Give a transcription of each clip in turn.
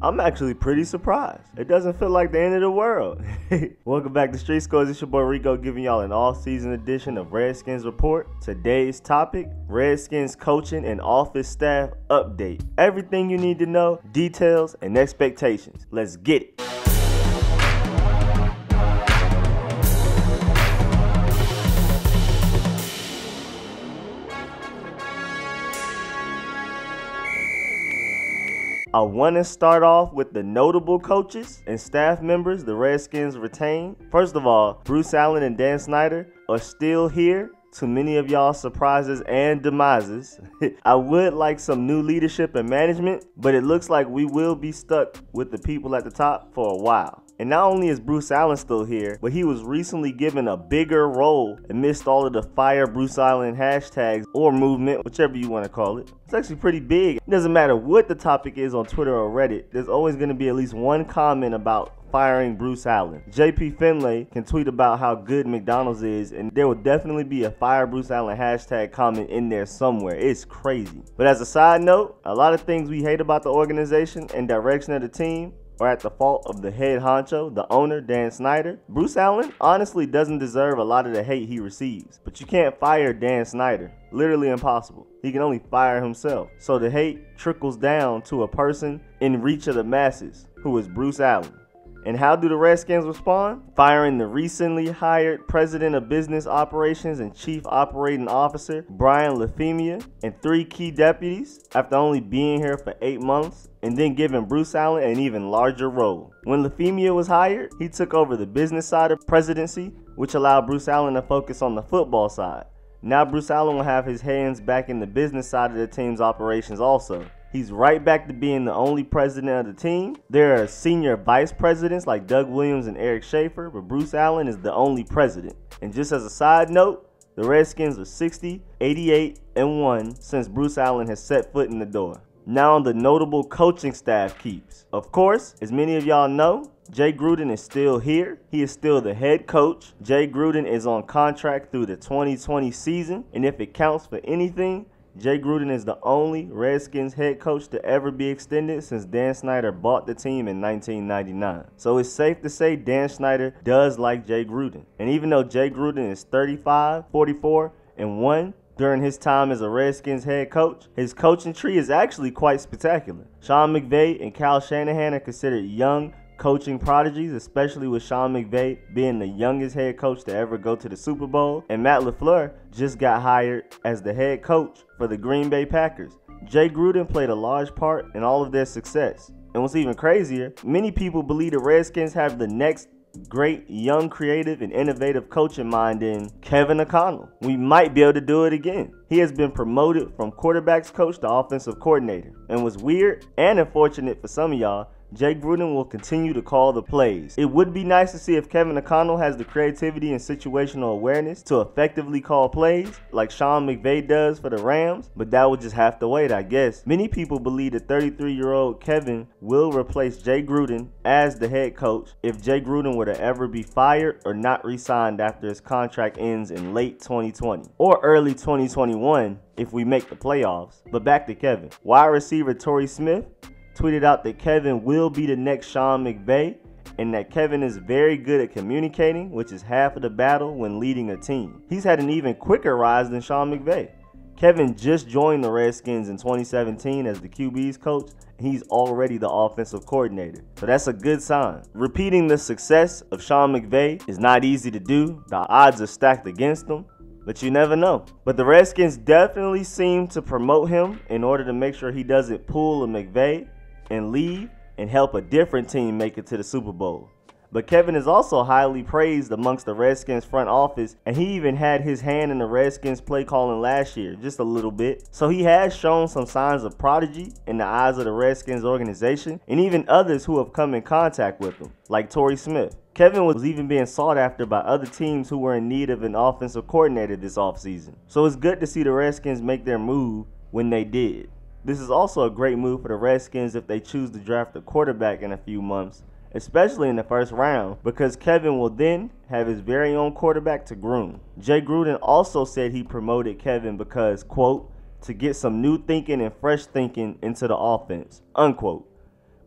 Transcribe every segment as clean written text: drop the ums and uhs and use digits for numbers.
I'm actually pretty surprised. It doesn't feel like the end of the world. Welcome back to Street Scores. It's your boy Rico giving y'all an all-season edition of Redskins Report. Today's topic, Redskins coaching and office staff update. Everything you need to know, details, and expectations. Let's get it. I want to start off with the notable coaches and staff members the Redskins retained. First of all, Bruce Allen and Dan Snyder are still here, to many of y'all's surprises and demises. I would like some new leadership and management, but it looks like we will be stuck with the people at the top for a while. And not only is Bruce Allen still here, but he was recently given a bigger role amidst all of the Fire Bruce Allen hashtags or movement, whichever you want to call it. It's actually pretty big. It doesn't matter what the topic is on Twitter or Reddit, there's always going to be at least one comment about firing Bruce Allen. JP Finlay can tweet about how good McDonald's is, and there will definitely be a Fire Bruce Allen hashtag comment in there somewhere. It's crazy. But as a side note, a lot of things we hate about the organization and direction of the team are at the fault of the head honcho, the owner, Dan Snyder. Bruce Allen honestly doesn't deserve a lot of the hate he receives, but you can't fire Dan Snyder. Literally impossible. He can only fire himself. So the hate trickles down to a person in reach of the masses, who is Bruce Allen. And how do the Redskins respond? Firing the recently hired President of Business Operations and Chief Operating Officer, Brian Lafemia, and 3 key deputies after only being here for 8 months, and then giving Bruce Allen an even larger role. When Lafemia was hired, he took over the business side of presidency, which allowed Bruce Allen to focus on the football side. Now Bruce Allen will have his hands back in the business side of the team's operations also. He's right back to being the only president of the team. There are senior vice presidents like Doug Williams and Eric Schaefer, but Bruce Allen is the only president. And just as a side note, the Redskins are 60, 88, and 1 since Bruce Allen has set foot in the door. Now on the notable coaching staff keeps. Of course, as many of y'all know, Jay Gruden is still here. He is still the head coach. Jay Gruden is on contract through the 2020 season, and if it counts for anything, Jay Gruden is the only Redskins head coach to ever be extended since Dan Snyder bought the team in 1999. So it's safe to say Dan Snyder does like Jay Gruden. And even though Jay Gruden is 35, 44, and 1 during his time as a Redskins head coach, his coaching tree is actually quite spectacular. Sean McVay and Kyle Shanahan are considered young coaching prodigies, especially with Sean McVay being the youngest head coach to ever go to the Super Bowl. And Matt LaFleur just got hired as the head coach for the Green Bay Packers. Jay Gruden played a large part in all of their success. And what's even crazier, many people believe the Redskins have the next great young creative and innovative coach in mind in Kevin O'Connell. We might be able to do it again. He has been promoted from quarterbacks coach to offensive coordinator. And what's weird and unfortunate for some of y'all, Jay Gruden will continue to call the plays. It would be nice to see if Kevin O'Connell has the creativity and situational awareness to effectively call plays like Sean McVay does for the Rams, but that would just have to wait, I guess. Many people believe that 33-year-old Kevin will replace Jay Gruden as the head coach if Jay Gruden were to ever be fired or not re-signed after his contract ends in late 2020 or early 2021 if we make the playoffs. But back to Kevin. Wide receiver Torrey Smith tweeted out that Kevin will be the next Sean McVay and that Kevin is very good at communicating, which is half of the battle when leading a team. He's had an even quicker rise than Sean McVay. Kevin just joined the Redskins in 2017 as the QB's coach, and he's already the offensive coordinator. So that's a good sign. Repeating the success of Sean McVay is not easy to do. The odds are stacked against him, but you never know. But the Redskins definitely seem to promote him in order to make sure he doesn't pull a McVay and leave and help a different team make it to the Super Bowl. But Kevin is also highly praised amongst the Redskins front office, and he even had his hand in the Redskins play calling last year, just a little bit. So he has shown some signs of prodigy in the eyes of the Redskins organization and even others who have come in contact with him, like Torrey Smith. Kevin was even being sought after by other teams who were in need of an offensive coordinator this offseason. So it's good to see the Redskins make their move when they did. This is also a great move for the Redskins if they choose to draft a quarterback in a few months, especially in the first round, because Kevin will then have his very own quarterback to groom. Jay Gruden also said he promoted Kevin because, quote, to get some new thinking and fresh thinking into the offense, unquote.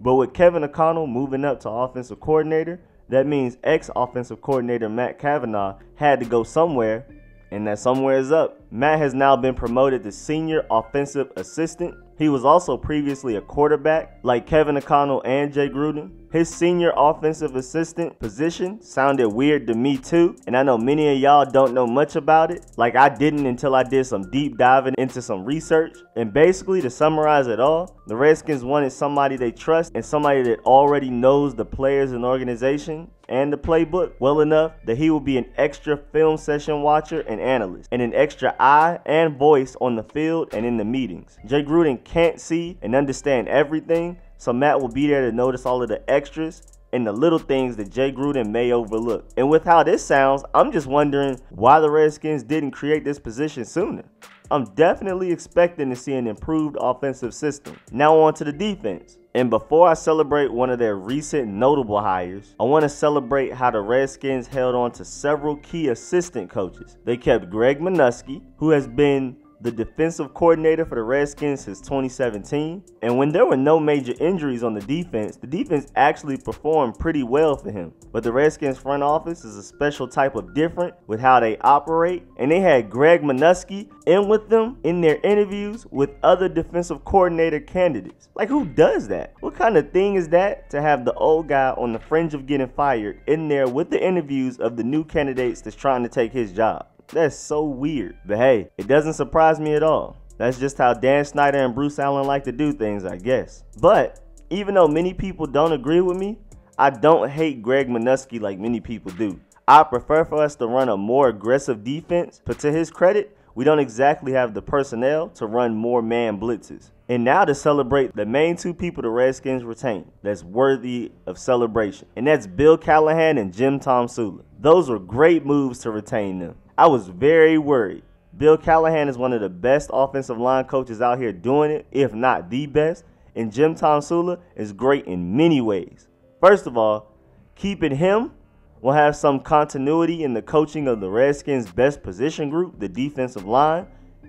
But with Kevin O'Connell moving up to offensive coordinator, that means ex-offensive coordinator Matt Cavanaugh had to go somewhere, and that somewhere is up. Matt has now been promoted to senior offensive assistant. He was also previously a quarterback, like Kevin O'Connell and Jay Gruden. His senior offensive assistant position sounded weird to me too, and I know many of y'all don't know much about it, like I didn't until I did some deep diving into some research. And basically, to summarize it all, the Redskins wanted somebody they trust and somebody that already knows the players and organization and the playbook well enough that he will be an extra film session watcher and analyst, and an extra eye and voice on the field and in the meetings. Jay Gruden can't see and understand everything, so Matt will be there to notice all of the extras and the little things that Jay Gruden may overlook. And with how this sounds, I'm just wondering why the Redskins didn't create this position sooner. I'm definitely expecting to see an improved offensive system. Now on to the defense. And before I celebrate one of their recent notable hires, I want to celebrate how the Redskins held on to several key assistant coaches. They kept Greg Minuski, who has been the defensive coordinator for the Redskins since 2017. And when there were no major injuries on the defense actually performed pretty well for him. But the Redskins front office is a special type of different with how they operate. And they had Greg Minuski in with them in their interviews with other defensive coordinator candidates. Like, who does that? What kind of thing is that, to have the old guy on the fringe of getting fired in there with the interviews of the new candidates that's trying to take his job? That's so weird. But hey, it doesn't surprise me at all. That's just how Dan Snyder and Bruce Allen like to do things, I guess. But even though many people don't agree with me, I don't hate Greg Minuski like many people do. I prefer for us to run a more aggressive defense, but to his credit, we don't exactly have the personnel to run more man blitzes. And now to celebrate the main two people the Redskins retained that's worthy of celebration. And that's Bill Callahan and Jim Tomsula. Those were great moves to retain them. I was very worried. Bill Callahan is one of the best offensive line coaches out here doing it, if not the best. And Jim Tomsula is great in many ways. First of all, keeping him will have some continuity in the coaching of the Redskins' best position group, the defensive line,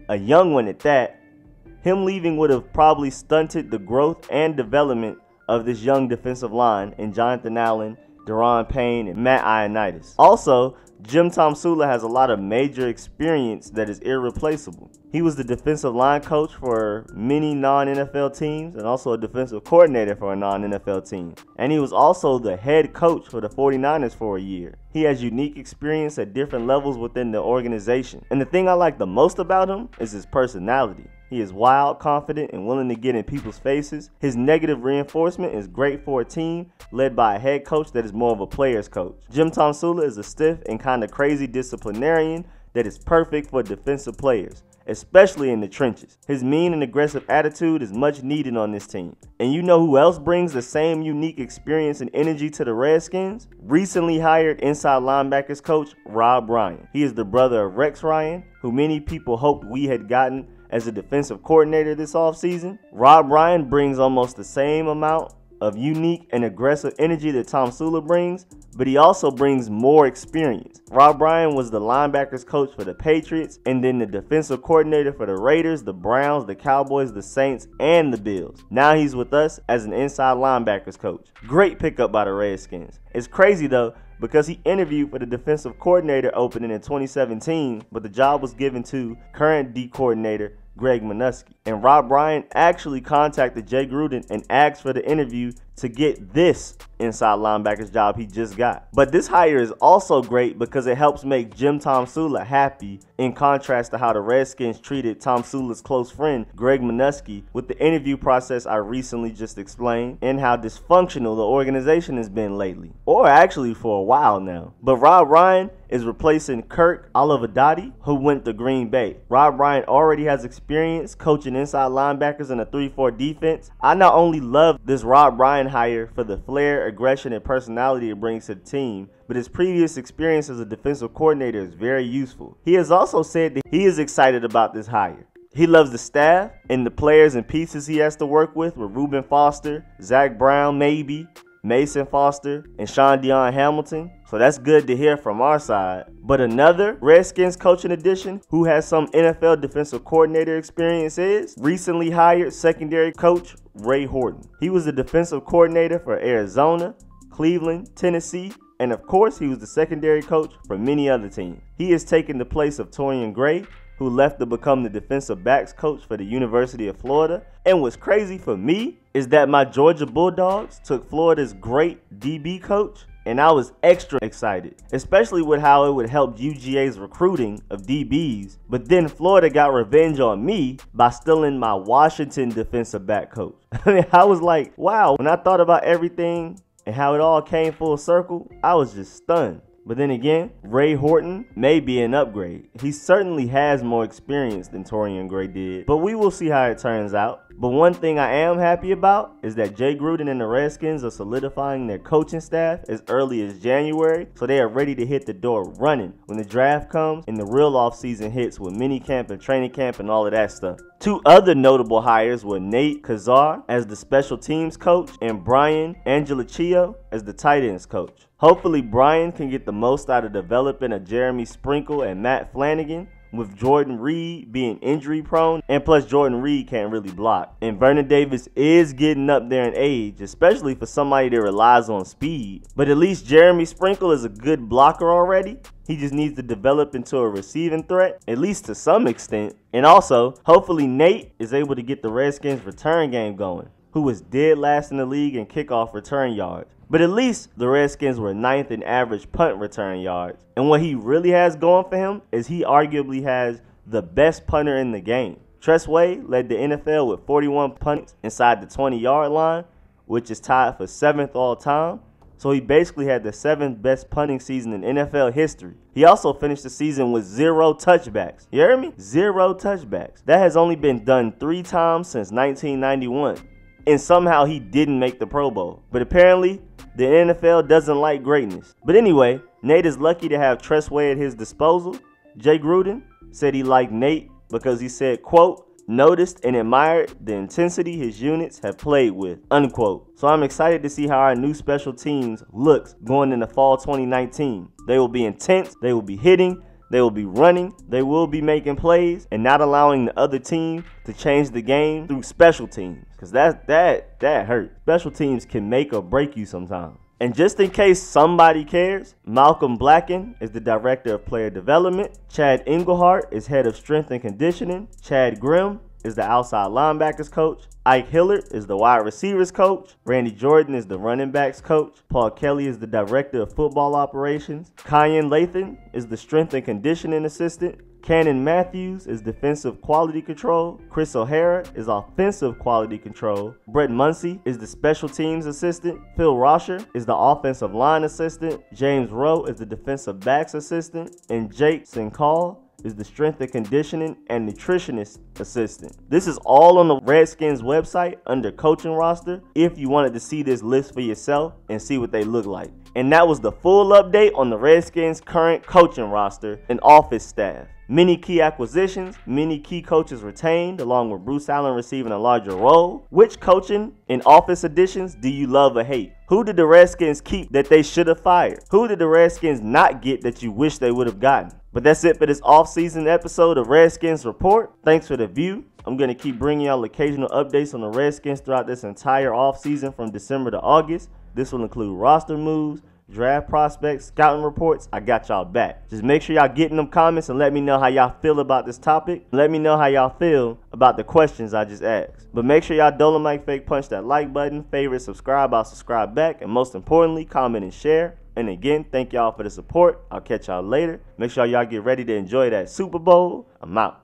a young one at that. Him leaving would have probably stunted the growth and development of this young defensive line in Jonathan Allen, Daron Payne, and Matt Ioannidis. Also, Jim Tomsula has a lot of major experience that is irreplaceable. He was the defensive line coach for many non-NFL teams and also a defensive coordinator for a non-NFL team. And he was also the head coach for the 49ers for a year. He has unique experience at different levels within the organization. And the thing I like the most about him is his personality. He is wild, confident, and willing to get in people's faces. His negative reinforcement is great for a team led by a head coach that is more of a player's coach. Jim Tomsula is a stiff and kind of crazy disciplinarian that is perfect for defensive players, especially in the trenches. His mean and aggressive attitude is much needed on this team. And you know who else brings the same unique experience and energy to the Redskins? Recently hired inside linebackers coach Rob Ryan. He is the brother of Rex Ryan, who many people hoped we had gotten as a defensive coordinator this offseason. Rob Ryan brings almost the same amount of unique and aggressive energy that Tomsula brings, but he also brings more experience. Rob Ryan was the linebackers coach for the Patriots and then the defensive coordinator for the Raiders, the Browns, the Cowboys, the Saints, and the Bills. Now he's with us as an inside linebackers coach. Great pickup by the Redskins. It's crazy though, because he interviewed for the defensive coordinator opening in 2017, but the job was given to current D coordinator Greg Minuski. And Rob Ryan actually contacted Jay Gruden and asked for the interview to get this inside linebackers job he just got. But this hire is also great because it helps make Jim Tomsula happy, in contrast to how the Redskins treated Tomsula's close friend Greg Minuski with the interview process I recently just explained, and how dysfunctional the organization has been lately, or actually for a while now. But Rob Ryan is replacing Kirk Olivadotti, who went to Green Bay. Rob Ryan already has experience coaching inside linebackers in a 3-4 defense. I not only love this Rob Ryan hire for the flair, aggression, and personality it brings to the team, but his previous experience as a defensive coordinator is very useful. He has also said that he is excited about this hire. He loves the staff and the players and pieces he has to work with Reuben Foster, Zach Brown maybe, Mason Foster, and Sean Dion Hamilton. So that's good to hear from our side. But another Redskins coaching addition who has some NFL defensive coordinator experience is recently hired secondary coach Ray Horton. He was the defensive coordinator for Arizona, Cleveland, Tennessee, and of course he was the secondary coach for many other teams. He has taken the place of Torian Gray, who left to become the defensive backs coach for the University of Florida. And what's crazy for me is that my Georgia Bulldogs took Florida's great DB coach, and I was extra excited, especially with how it would help UGA's recruiting of DBs. But then Florida got revenge on me by stealing my Washington defensive back coach. I was like, wow, when I thought about everything and how it all came full circle, I was just stunned. But then again, Ray Horton may be an upgrade. He certainly has more experience than Torian Gray did, but we will see how it turns out. But one thing I am happy about is that Jay Gruden and the Redskins are solidifying their coaching staff as early as January, so they are ready to hit the door running when the draft comes and the real offseason hits with minicamp and training camp and all of that stuff. Two other notable hires were Nate Kazar as the special teams coach and Brian Angelicchio as the tight ends coach. Hopefully Brian can get the most out of developing a Jeremy Sprinkle and Matt Flanagan, with Jordan Reed being injury prone, and plus Jordan Reed can't really block. And Vernon Davis is getting up there in age, especially for somebody that relies on speed. But at least Jeremy Sprinkle is a good blocker already. He just needs to develop into a receiving threat, at least to some extent. And also, hopefully Nate is able to get the Redskins return game going, who was dead last in the league in kickoff return yards. But at least the Redskins were 9th in average punt return yards. And what he really has going for him is he arguably has the best punter in the game. Tress Way led the NFL with 41 punts inside the 20-yard line, which is tied for 7th all time. So he basically had the 7th best punting season in NFL history. He also finished the season with 0 touchbacks. You hear me? 0 touchbacks. That has only been done 3 times since 1991. And somehow he didn't make the Pro Bowl. But apparently, the NFL doesn't like greatness. But anyway, Nate is lucky to have Tress Way at his disposal. Jay Gruden said he liked Nate because he said, quote, noticed and admired the intensity his units have played with, unquote. So I'm excited to see how our new special teams looks going into fall 2019. They will be intense, they will be hitting, they will be running, they will be making plays, and not allowing the other team to change the game through special teams. Because that hurt. Special teams can make or break you sometimes. And just in case somebody cares, Malcolm Blacken is the Director of Player Development. Chad Englehart is Head of Strength and Conditioning. Chad Grimm is the Outside Linebackers Coach. Ike Hillard is the Wide Receivers Coach. Randy Jordan is the Running Backs Coach. Paul Kelly is the Director of Football Operations. Kyan Lathan is the Strength and Conditioning Assistant. Cannon Matthews is Defensive Quality Control. Chris O'Hara is Offensive Quality Control. Brett Muncy is the Special Teams Assistant. Phil Rosher is the Offensive Line Assistant. James Rowe is the Defensive Backs Assistant. And Jake Sincall is the Strength and Conditioning and Nutritionist Assistant. This is all on the Redskins website under Coaching Roster if you wanted to see this list for yourself and see what they look like. And that was the full update on the Redskins' current coaching roster and office staff. Many key acquisitions, many key coaches retained, along with Bruce Allen receiving a larger role. Which coaching and office additions do you love or hate? Who did the Redskins keep that they should have fired? Who did the Redskins not get that you wish they would have gotten? But that's it for this off-season episode of Redskins Report. Thanks for the view. I'm going to keep bringing y'all occasional updates on the Redskins throughout this entire offseason from December to August. This will include roster moves, draft prospects, scouting reports. I got y'all back. Just make sure y'all get in them comments and let me know how y'all feel about this topic. Let me know how y'all feel about the questions I just asked. But make sure y'all Dolomite Fake punch that like button, favorite, subscribe, I'll subscribe back, and most importantly, comment and share. And again, thank y'all for the support. I'll catch y'all later. Make sure y'all get ready to enjoy that Super Bowl. I'm out.